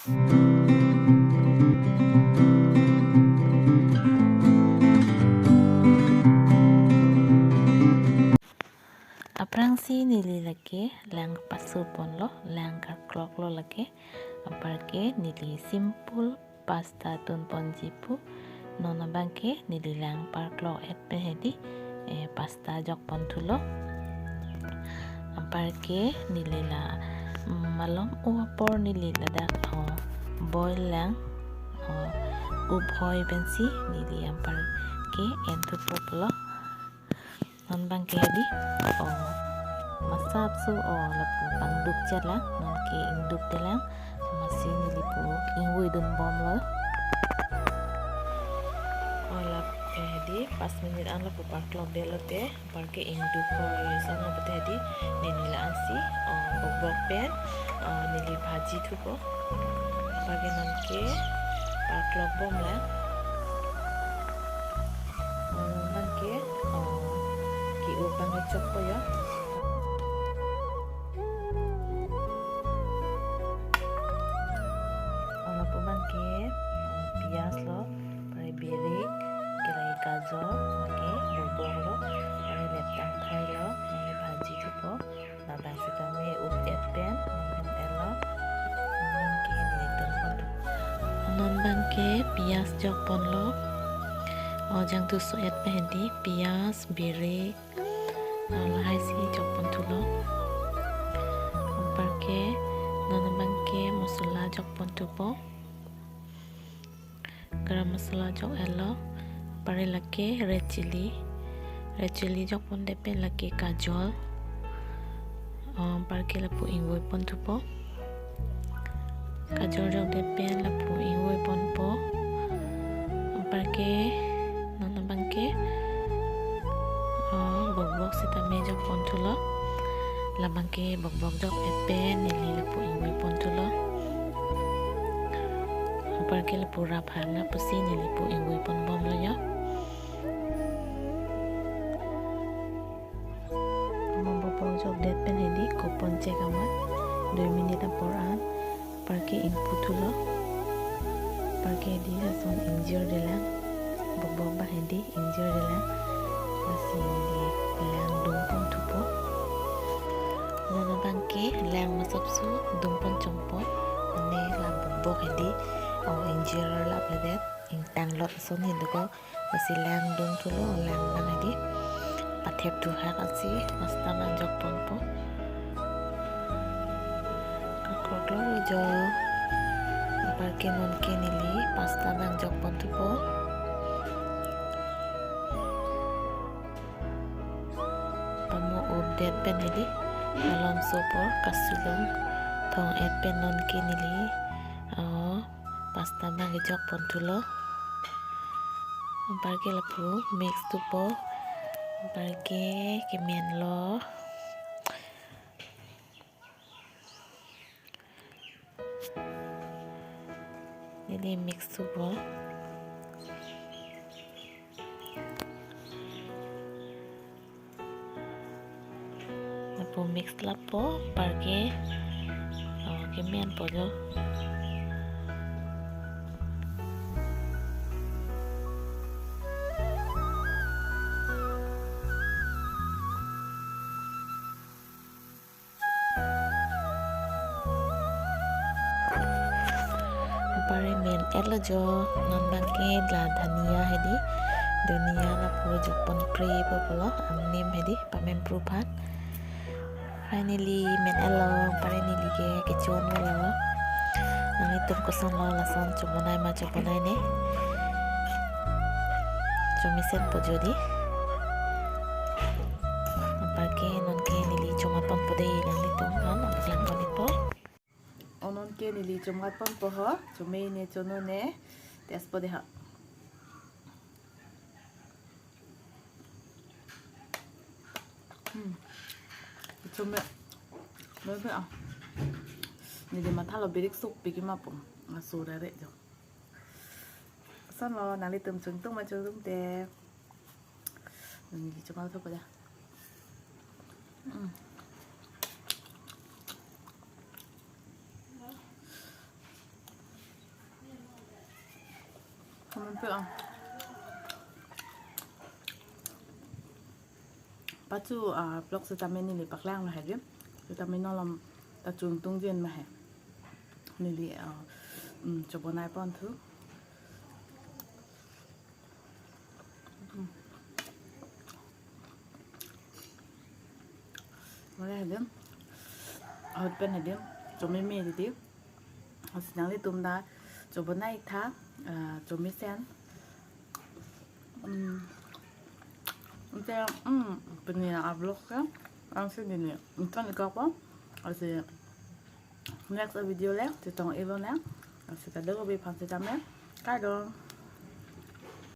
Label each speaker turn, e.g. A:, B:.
A: Aprang si nili lagi lang pasu pon lo lang clock lo lagi aparke nili simple pasta tun pon jipu nona bangke nili lang park lo et pehedi pasta jok pon tulo aparke nili la malom uapor nili ladak boil lang ubhoy bensi nili aparke entu poplo non bangke di masap su lapu pangduk jala non ke induk dalang masih nilipu ingwui dun bom lo lap di pas menit an lapu par klok de lo te par ke induk hoy sana pete di nila ansi bok pen nili bhaji thuko bagi non ke par klok bom la non ke ki upang chok po ya bangke pias lo pare birik kelai gajor ke bobong lo pare letang thai lo nani bhaji thupo na bangse kami upet pen elo bangke nilitun pon non bangke pias jok pon lo jang tu so et pendi pias birik lahai si jok pon tu lo bangke non bangke masala jok pon tu po garam masala jok elo pare lake red chili jok pon depe lake kajol parke lapu ingwoi pon tupo kajol jok depe lapu ingwoi pon po parke nona bangke bok sitame jok pon tulo la bangke bok jok epe nili lapu ingwoi pon tulo parke lapu raphang na pusi nilipu ingwoi pon bom lo ya mambo jok det pen hedi kopon cek amat 2 minit aporan parke input lo parke di hason injur delang bok bah hedi injur delang masih di lang dumpon tupo nana bangke lang masap su dumpon chompon ne la bok hedi injir lap ledet intang lot son hinduko masih lang dung tulo lang banadi pathep tu hak asi masta manjok ponpo kaklo jo parke non ke nili pasta manjok pon tupo pamu update pen nili malom sopor kasulong thong et pen non ke nili pasta bang jok pon tulo parke lapu mix tupo parke kemen lo ini mix tupo lapu mix lapo parke kemen podo pare men elo jo non bangke la dhania hedi dhania la puro jok pon pre popolo amnim hedi pamen prupat finally men elo pare nili ke kechon wala nani tum koson lo lason chomonai ne chomisen pojodi parke non ke nili chomapon pode nali tum han lang ponit po onon ke nili chomgat pon po ho chomei ne chono ne tespo de ha chome me pe nili mathalo birik suk piki mapom asura re jo san lo nali tum chung tung ma chung tung te nili chomal tho pada
B: Pero bắt chú blog sẽ tạm bên này bạc lang mà hả chứ, sẽ tạm bên nó làm ta trường tung duyên mà hả, này cho bọn này bọn thứ, mà đây hả chứ, ở bên hả chứ, cho mấy mẹ thì tiếp, họ sẽ nhắn đi tụm ta, cho bọn này thá, cho mấy sen, Então, penina a bloca, anche di ne. Então, il corpo, also next video left, c'est ton événement, c'est ta deux, bien pensé ta mère, cadeau.